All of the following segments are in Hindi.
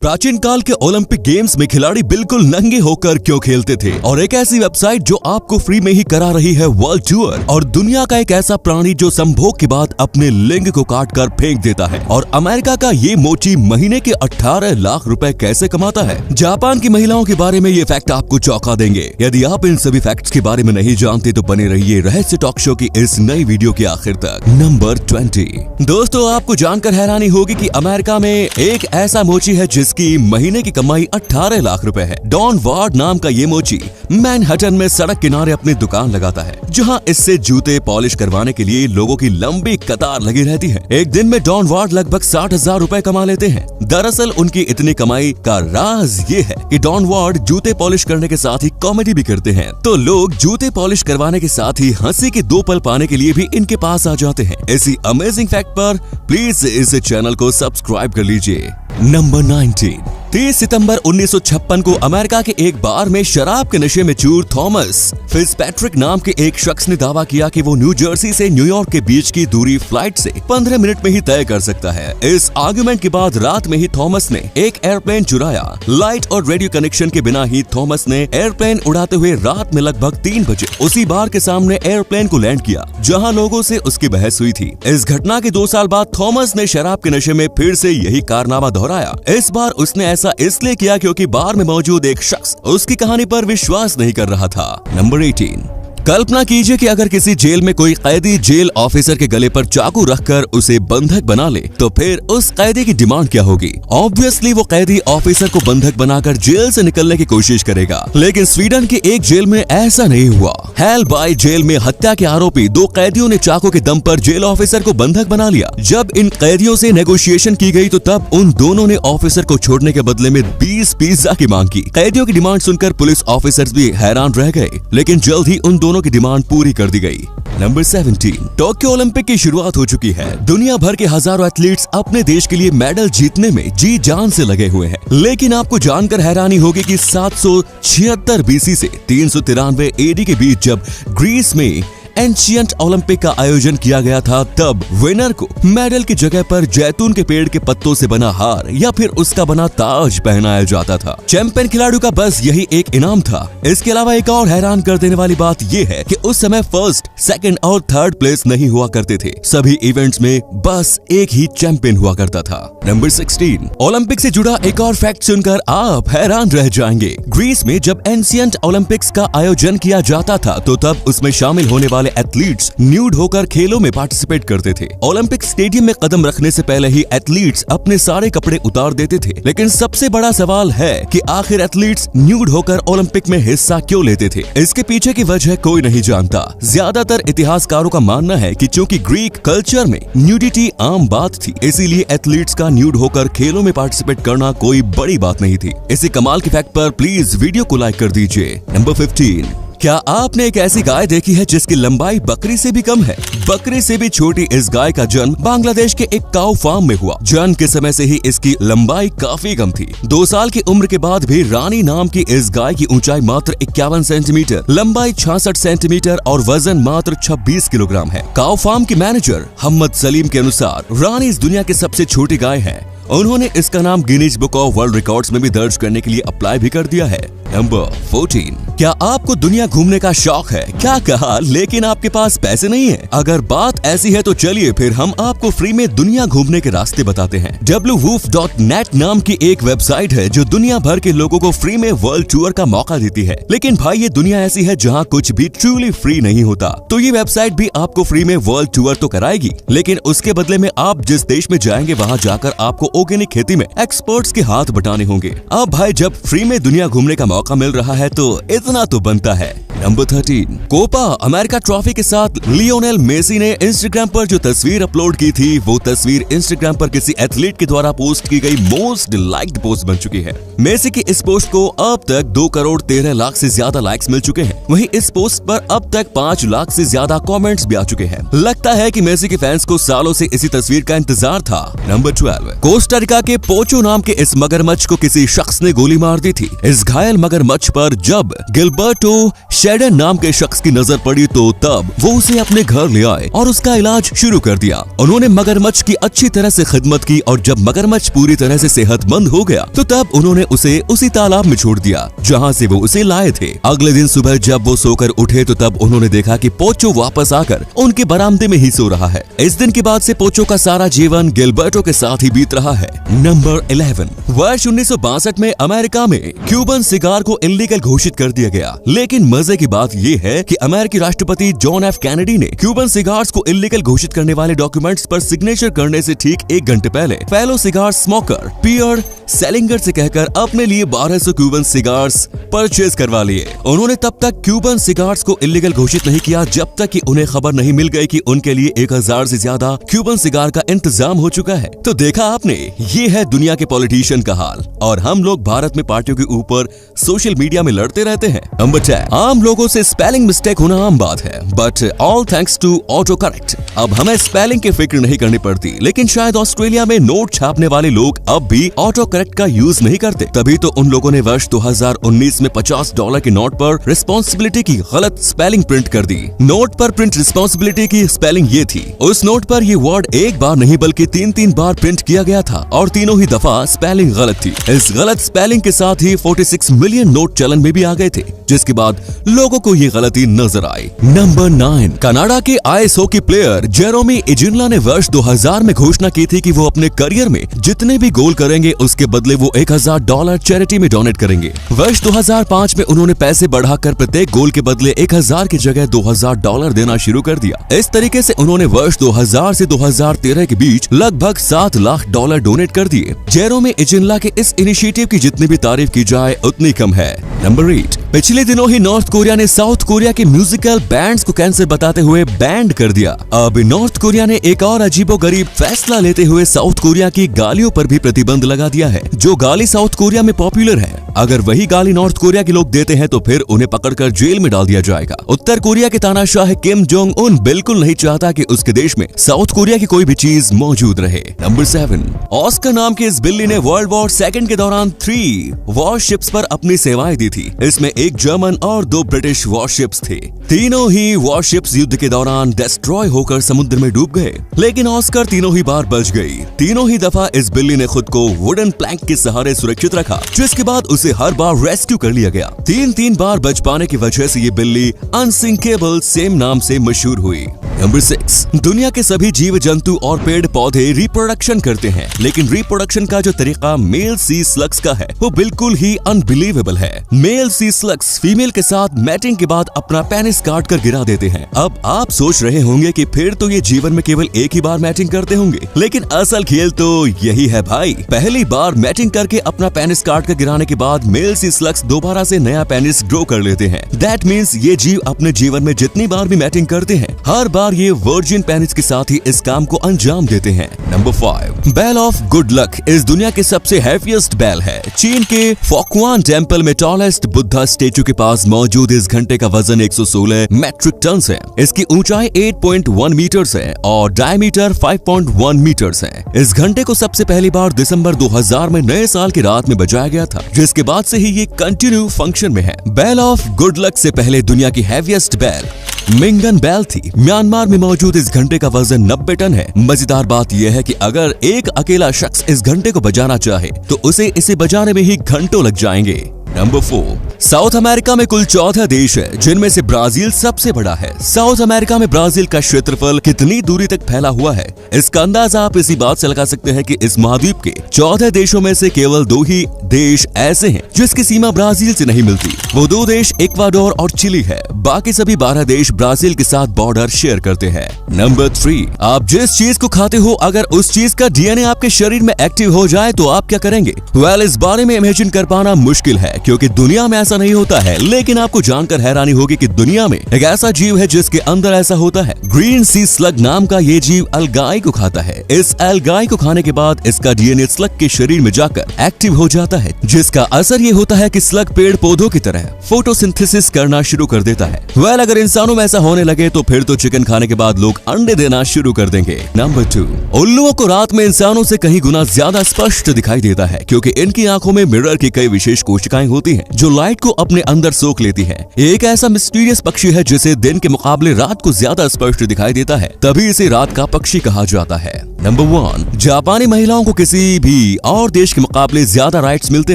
प्राचीन काल के ओलंपिक गेम्स में खिलाड़ी बिल्कुल नंगे होकर क्यों खेलते थे, और एक ऐसी वेबसाइट जो आपको फ्री में ही करा रही है वर्ल्ड टूर, और दुनिया का एक ऐसा प्राणी जो संभोग के बाद अपने लिंग को काट कर फेंक देता है, और अमेरिका का ये मोची महीने के 18 लाख रुपए कैसे कमाता है। जापान की महिलाओं के बारे में ये फैक्ट आपको चौंका देंगे। यदि आप इन सभी फैक्ट्स के बारे में नहीं जानते तो बने रहिए रहस्य टॉक शो की इस नई वीडियो के आखिर तक। नंबर 20। दोस्तों, आपको जानकर हैरानी होगी कि अमेरिका में एक ऐसा मोची है जिसकी महीने की कमाई 18 लाख रुपए है। डॉन वार्ड नाम का ये मोची मैनहट्टन में सड़क किनारे अपनी दुकान लगाता है, जहां इससे जूते पॉलिश करवाने के लिए लोगों की लंबी कतार लगी रहती है। एक दिन में डॉन वार्ड लगभग 60,000 रुपए कमा लेते हैं। दरअसल उनकी इतनी कमाई का राज ये है कि डॉन वार्ड जूते पॉलिश करने के साथ ही कॉमेडी भी करते हैं, तो लोग जूते पॉलिश करवाने के साथ ही हंसी के 2 पल पाने के लिए भी इनके पास आ जाते हैं। इसी अमेजिंग फैक्ट पर प्लीज इस चैनल को सब्सक्राइब कर लीजिए। नंबर 19। 30 सितंबर 1956 को अमेरिका के एक बार में शराब के नशे में चूर थॉमस फिट्जपैट्रिक नाम के एक शख्स ने दावा किया कि वो न्यू जर्सी से न्यूयॉर्क के बीच की दूरी फ्लाइट से 15 मिनट में ही तय कर सकता है। इस आर्गुमेंट के बाद रात में ही थॉमस ने एक एयरप्लेन चुराया। लाइट और रेडियो कनेक्शन के बिना ही थॉमस ने एयरप्लेन उड़ाते हुए रात में लगभग 3 बजे उसी बार के सामने एयरप्लेन को लैंड किया जहाँ लोगों से उसकी बहस हुई थी। इस घटना के 2 साल बाद थॉमस ने शराब के नशे में फिर से यही कारनामा दोहराया। इस बार उसने ऐसा इसलिए किया क्योंकि बार में मौजूद एक शख्स उसकी कहानी पर विश्वास नहीं कर रहा था। नंबर 18। कल्पना कीजिए कि अगर किसी जेल में कोई कैदी जेल ऑफिसर के गले पर चाकू रखकर उसे बंधक बना ले तो फिर उस कैदी की डिमांड क्या होगी। ऑब्वियसली वो कैदी ऑफिसर को बंधक बनाकर जेल से निकलने की कोशिश करेगा, लेकिन स्वीडन के एक जेल में ऐसा नहीं हुआ। हेलबाई जेल में हत्या के आरोपी 2 कैदियों ने चाकू के दम पर जेल ऑफिसर को बंधक बना लिया। जब इन कैदियों से नेगोशिएशन की गई तो तब उन दोनों ने ऑफिसर को छोड़ने के बदले में 20 पिज्जा की मांग की। कैदियों की डिमांड सुनकर पुलिस ऑफिसर्स भी हैरान रह गए, लेकिन जल्द ही उन दोनों की डिमांड पूरी कर दी गई। नंबर 17। टोक्यो ओलंपिक की शुरुआत हो चुकी है। दुनिया भर के हजारों एथलीट्स अपने देश के लिए मेडल जीतने में जी जान से लगे हुए हैं, लेकिन आपको जानकर हैरानी होगी कि 776 बीसी से 393 एडी के बीच जब ग्रीस में एंशिएंट ओलंपिक का आयोजन किया गया था, तब विनर को मेडल की जगह पर जैतून के पेड़ के पत्तों से बना हार या फिर उसका बना ताज पहनाया जाता था। चैंपियन खिलाड़ियों का बस यही एक इनाम था। इसके अलावा एक और हैरान कर देने वाली बात यह है कि उस समय फर्स्ट, सेकंड और थर्ड प्लेस नहीं हुआ करते थे। सभी इवेंट्स में बस एक ही चैंपियन हुआ करता था। नंबर 16। ओलंपिक से जुड़ा एक और फैक्ट सुनकर आप हैरान रह जाएंगे। ग्रीस में जब एंशिएंट ओलंपिक्स का आयोजन किया जाता था तो तब उसमें शामिल होने वाले एथलीट्स न्यूड होकर खेलों में पार्टिसिपेट करते थे। ओलंपिक स्टेडियम में कदम रखने से पहले ही एथलीट्स अपने सारे कपड़े उतार देते थे। लेकिन सबसे बड़ा सवाल है कि आखिर एथलीट्स न्यूड होकर ओलंपिक में हिस्सा क्यों लेते थे। इसके पीछे की वजह कोई नहीं जानता। ज्यादातर इतिहासकारों का मानना है कि चूंकि ग्रीक कल्चर में न्यूडिटी आम बात थी, इसीलिए एथलीट्स का न्यूड होकर खेलों में पार्टिसिपेट करना कोई बड़ी बात नहीं थी। इसी कमाल के फैक्ट पर प्लीज वीडियो को लाइक कर दीजिए। नंबर 15। क्या आपने एक ऐसी गाय देखी है जिसकी लंबाई बकरी से भी कम है? बकरी से भी छोटी इस गाय का जन्म बांग्लादेश के एक काऊ फार्म में हुआ। जन्म के समय से ही इसकी लंबाई काफी कम थी। 2 साल की उम्र के बाद भी रानी नाम की इस गाय की ऊंचाई मात्र 51 सेंटीमीटर, लंबाई 66 सेंटीमीटर और वजन मात्र 26 किलोग्राम है। काऊ फार्म के मैनेजर मोहम्मद सलीम के अनुसार रानी इस दुनिया की सबसे छोटी गाय है। उन्होंने इसका नाम Guinness book of world records में भी दर्ज करने के लिए अप्लाई भी कर दिया है। नंबर 14। क्या आपको दुनिया घूमने का शौक है? क्या कहा, लेकिन आपके पास पैसे नहीं है? अगर बात ऐसी है तो चलिए फिर हम आपको फ्री में दुनिया घूमने के रास्ते बताते हैं। www.net नाम की एक वेबसाइट है जो दुनिया भर के लोगों को फ्री में वर्ल्ड टूर का मौका देती है। लेकिन भाई, ये दुनिया ऐसी है जहाँ कुछ भी ट्रूली फ्री नहीं होता, तो ये वेबसाइट भी आपको फ्री में वर्ल्ड टूर तो कराएगी, लेकिन उसके बदले में आप जिस देश में जाएंगे वहाँ जाकर आपको ऑर्गेनिक खेती में एक्सपर्ट्स के हाथ बटाने होंगे। अब भाई, जब फ्री में दुनिया घूमने का मौका मिल रहा है तो इतना तो बनता है। नंबर 13। कोपा अमेरिका ट्रॉफी के साथ लियोनेल मेसी ने इंस्टाग्राम पर जो तस्वीर अपलोड की थी, वो तस्वीर इंस्टाग्राम पर किसी एथलीट के द्वारा पोस्ट की गई मोस्ट लाइक्ड पोस्ट बन चुकी है। मेसी की इस पोस्ट को अब तक 2 करोड़ 13 लाख से ज्यादा लाइक्स मिल चुके हैं। वहीं इस पोस्ट पर अब तक 5 लाख से ज्यादा कमेंट्स भी आ चुके हैं। लगता है कि मेसी के फैंस को सालों से इसी तस्वीर का इंतजार था। नंबर 12। कोस्टा रिका के पोचो नाम के इस मगरमच्छ को किसी शख्स ने गोली मार दी थी। इस घायल मगरमच्छ पर जब गिलबर्टो शेडन नाम के शख्स की नजर पड़ी तो तब वो उसे अपने घर ले आए और उसका इलाज शुरू कर दिया। उन्होंने मगरमच्छ की अच्छी तरह से खिदमत की और जब मगरमच्छ पूरी तरह से सेहतमंद हो गया तो तब उन्होंने उसे उसी तालाब में छोड़ दिया जहाँ से वो उसे लाए थे। अगले दिन सुबह जब वो सोकर उठे तो तब उन्होंने देखा कि पोचो वापस आकर उनके बरामदे में ही सो रहा है। इस दिन के बाद से पोचो का सारा जीवन गिलबर्टो के साथ ही बीत रहा है। नंबर 11। वर्ष 1962 में अमेरिका में क्यूबन सिगार को इल्लीगल घोषित कर दिया गया, लेकिन मजे की बात ये है कि अमेरिकी राष्ट्रपति जॉन एफ कैनेडी ने क्यूबन सिगार्स को इल्लीगल घोषित करने वाले डॉक्यूमेंट्स पर सिग्नेचर करने से ठीक 1 घंटे पहले फेलो सिगार स्मोकर पियर सेलिंगर से कहकर अपने लिए 1200 क्यूबन सिगार्स परचेज करवा लिए। उन्होंने तब तक क्यूबन सिगार्स को इल्लीगल घोषित नहीं किया जब तक कि उन्हें खबर नहीं मिल गई कि उनके लिए 1000 से ज्यादा क्यूबन सिगार का इंतजाम हो चुका है। तो देखा आपने, ये है दुनिया के पॉलिटिशियन का हाल और हम लोग भारत में पार्टियों के ऊपर सोशल मीडिया में लड़ते रहते हैं। नंबर 10। आम लोगों से स्पेलिंग मिस्टेक होना आम बात है, but all thanks to autocorrect. अब हमें स्पेलिंग की फिक्र नहीं करनी पड़ती, लेकिन शायद ऑस्ट्रेलिया में नोट छापने वाले लोग अब भी ऑटो करेक्ट का यूज नहीं करते। तभी तो उन लोगों ने वर्ष 2019 में $50 के नोट पर रिस्पॉन्सिबिलिटी की गलत स्पेलिंग प्रिंट कर दी। नोट पर प्रिंट रिस्पॉन्सिबिलिटी की स्पेलिंग ये थी। उस नोट पर ये वर्ड एक बार नहीं बल्कि 3 बार प्रिंट किया गया था और तीनों ही दफा स्पेलिंग गलत थी। इस गलत स्पेलिंग के साथ ही 46 मिलियन नोट चलन में भी आ गए थे, जिसके बाद लोगों को ये गलती नजर आई। नंबर 9। कनाडा के आइस हॉकी प्लेयर जेरोमी इजिनला ने वर्ष 2000 में घोषणा की थी कि वो अपने करियर में जितने भी गोल करेंगे उसके बदले वो $1000 चैरिटी में डोनेट करेंगे। वर्ष 2005 में उन्होंने पैसे बढ़ाकर प्रत्येक गोल के बदले 1000 की जगह $2000 देना शुरू कर दिया। इस तरीके से उन्होंने वर्ष 2000 से 2013 के बीच लगभग $7 लाख डोनेट कर दिए। जेरोमी इजिनला के इस इनिशिएटिव की जितनी भी तारीफ की जाए उतनी कम है। नंबर 8। पिछले दिनों ही नॉर्थ कोरिया ने साउथ कोरिया के म्यूजिकल बैंड्स को कैंसर बताते हुए बैंड कर दिया। अब नॉर्थ कोरिया ने एक और अजीबोगरीब फैसला लेते हुए साउथ कोरिया की गालियों पर भी प्रतिबंध लगा दिया है। जो गाली साउथ कोरिया में पॉपुलर है, अगर वही गाली नॉर्थ कोरिया के लोग देते हैं तो फिर उन्हें पकड़कर जेल में डाल दिया जाएगा। उत्तर कोरिया के तानाशाह किम जोंग उन बिल्कुल नहीं चाहता कि उसके देश में साउथ कोरिया की कोई भी चीज मौजूद रहे। नंबर 7। ऑस्कर नाम की इस बिल्ली ने वर्ल्ड वॉर 2 के दौरान 3 वॉरशिप्स पर अपनी सेवाएं दी थी। इसमें 1 जर्मन और 2 ब्रिटिश वॉरशिप्स थे। तीनों ही वॉरशिप्स युद्ध के दौरान डिस्ट्रॉय होकर समुद्र में डूब गए, लेकिन ऑस्कर तीनों ही बार बच गई। तीनों ही दफा इस बिल्ली ने खुद को वुडन प्लैंक के सहारे सुरक्षित रखा, जिसके बाद उसे हर बार रेस्क्यू कर लिया गया। 3 बार बच पाने की वजह से ये बिल्ली अनसिंकेबल सेम नाम से मशहूर हुई। नंबर 6। दुनिया के सभी जीव जंतु और पेड़ पौधे रिप्रोडक्शन करते हैं, लेकिन रिप्रोडक्शन का जो तरीका मेल सी स्लग्स का है वो बिल्कुल ही अनबिलीवेबल है। मेल सी स्लग्स फीमेल के साथ मैटिंग के बाद अपना पेनिस काट कर गिरा देते हैं। अब आप सोच रहे होंगे कि फिर तो ये जीवन में केवल एक ही बार मैटिंग करते होंगे, लेकिन असल खेल तो यही है भाई। पहली बार मैटिंग करके अपना पेनिस काट कर गिराने के बाद मेल सी स्लग्स दोबारा से नया पेनिस ग्रो कर लेते हैं। दैट मीन्स ये जीव अपने जीवन में जितनी बार भी मैटिंग करते हैं, हर बार ये वर्जिन पेनिस के साथ ही इस काम को अंजाम देते हैं। Number 5। Bell of good luck इस दुनिया के सबसे हैवीएस्ट बेल है। चीन के फॉक्वान टेम्पल में टॉलेस्ट बुद्धा स्टेचू के पास मौजूद इस घंटे का वजन 116 मेट्रिक टन है। इसकी ऊंचाई 8.1 मीटर है और डायमीटर 5.1 मीटर है। इस घंटे को सबसे पहली बार दिसंबर 2000 में नए साल की रात में बजाया गया था, जिसके बाद से ही ये कंटिन्यू फंक्शन में है। बेल ऑफ गुड लक से पहले दुनिया की हैवीएस्ट बेल मिंगन बेल थी। म्यांमार में मौजूद इस घंटे का वजन 90 टन है। मजेदार बात यह है कि अगर एक अकेला शख्स इस घंटे को बजाना चाहे तो उसे इसे बजाने में ही घंटों लग जाएंगे। नंबर 4। साउथ अमेरिका में कुल 14 देश है, जिनमें से ब्राजील सबसे बड़ा है। साउथ अमेरिका में ब्राजील का क्षेत्रफल कितनी दूरी तक फैला हुआ है, इसका अंदाजा आप इसी बात से लगा सकते हैं कि इस महाद्वीप के 14 देशों में से केवल 2 ही देश ऐसे हैं जिसकी सीमा ब्राजील से नहीं मिलती। वो 2 देश इक्वाडोर और चिली है। बाकी सभी 12 देश ब्राजील के साथ बॉर्डर शेयर करते हैं। नंबर 3। आप जिस चीज को खाते हो, अगर उस चीज का डीएनए आपके शरीर में एक्टिव हो जाए तो आप क्या करेंगे? इस बारे में इमेजिन कर पाना मुश्किल है, क्योंकि दुनिया में ऐसा नहीं होता है। लेकिन आपको जानकर हैरानी होगी कि दुनिया में एक ऐसा जीव है जिसके अंदर ऐसा होता है। ग्रीन सी स्लग नाम का ये जीव अलगाई को खाता है। इस अलगाई को खाने के बाद इसका डीएनए स्लग के शरीर में जाकर एक्टिव हो जाता है, जिसका असर ये होता है कि स्लग पेड़ पौधों की तरह फोटोसिंथेसिस करना शुरू कर देता है। अगर इंसानों में ऐसा होने लगे तो फिर तो चिकन खाने के बाद लोग अंडे देना शुरू कर देंगे। नंबर 2। उल्लुओं को रात में इंसानों से कहीं गुना ज्यादा स्पष्ट दिखाई देता है, क्योंकि इनकी आंखों में मिरर की कई विशेष कोशिकाएं होती हैं जो लाइट लाइट को अपने अंदर सोख लेती है। एक ऐसा मिस्टीरियस पक्षी है जिसे दिन के मुकाबले रात को ज्यादा स्पष्ट दिखाई देता है, तभी इसे रात का पक्षी कहा जाता है। नंबर 1, जापानी महिलाओं को किसी भी और देश के मुकाबले ज्यादा राइट्स मिलते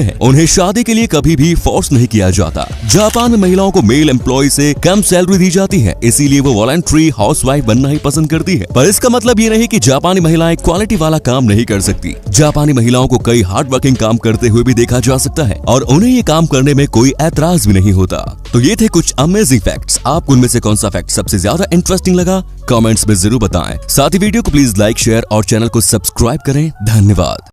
हैं। उन्हें शादी के लिए कभी भी फोर्स नहीं किया जाता। जापान में महिलाओं को मेल एम्प्लॉय से कम सैलरी दी जाती है, इसीलिए वो वॉलंटरी हाउसवाइफ बनना ही पसंद करती है। पर इसका मतलब ये नहीं कि जापानी महिलाएं क्वालिटी वाला काम नहीं कर सकती। जापानी महिलाओं को कई हार्ड वर्किंग काम करते हुए भी देखा जा सकता है और उन्हें ये काम करने में कोई ऐतराज भी नहीं होता। तो ये थे कुछ अमेजिंग फैक्ट्स। आपको उनमें से कौन सा फैक्ट सबसे ज्यादा इंटरेस्टिंग लगा, कमेंट्स में जरूर बताएं। साथ ही वीडियो को प्लीज लाइक, शेयर और चैनल को सब्सक्राइब करें। धन्यवाद।